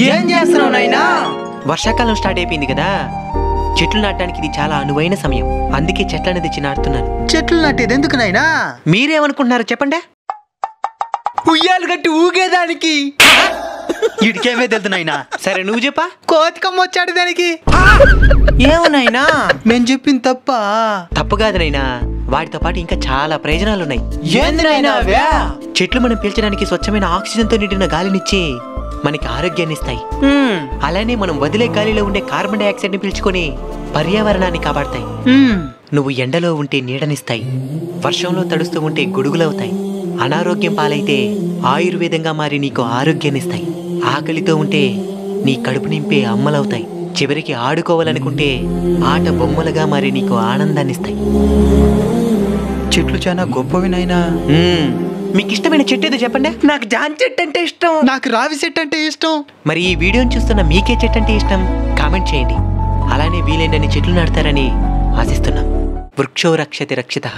ఏం చేస్తున్నావు నాయనా? వర్షాకాలం స్టార్ట్ అయిపోయింది కదా, చెట్లు నాటడానికి ఇది చాలా అనువైన సమయం. అందుకే చెట్లను తెచ్చి నాటుతున్నాను. చెట్లు నాటేది ఎందుకు నాయనా? మీరేమనుకుంటున్నారు చెప్పండి? ఉయ్యాలు కట్టి ఊగేదానికి. ఇడికేమే తెలుసు నాయనా? సరే నువ్వు చెప్పా. కోతికమ్మ వచ్చాడు దానికి. ఏమన్నాయినా మేము చెప్పింది తప్ప? తప్పు కాదు నైనా, వాటితో పాటు ఇంకా చాలా ప్రయోజనాలున్నాయి. ఏంది నాయనా అవే? చెట్లు మనం పీల్చడానికి స్వచ్ఛమైన ఆక్సిజన్ తో నిండిన గాలినిచ్చి మనకి ఆరోగ్యాన్ని ఇస్తాయి. అలానే మనం వదిలే గాలిలో ఉండే కార్బన్ డైఆక్సైడ్ ని పీల్చుకొని పర్యావరణాన్ని కాపాడతాయి. నువ్వు ఎండలో ఉంటే నీడనిస్తాయి, వర్షంలో తడుస్తూ ఉంటే గొడుగులవుతాయి, అనారోగ్యం పాలైతే ఆయుర్వేదంగా మారి నీకు ఆరోగ్యాన్నిస్తాయి, ఆకలితో ఉంటే నీ కడుపు నింపే అమ్మలవుతాయి, చివరికి ఆడుకోవాలనుకుంటే ఆట బొమ్మలుగా మారి నీకు ఆనందాన్నిస్తాయి. చెట్లు చాలా గొప్పవి నాయనా. మీకు ఇష్టమైన చెట్టు ఏదో చెప్పండి. నాకు జాన్ చెట్టు అంటే ఇష్టం. నాకు రావి చెట్టు అంటే ఇష్టం. మరి ఈ వీడియోని చూస్తున్న మీకే చెట్టు అంటే ఇష్టం కామెంట్ చేయండి. అలానే వీలైనన్ని చెట్లు నాటుతారని ఆశిస్తున్నాం. వృక్షో రక్షతి రక్షితః.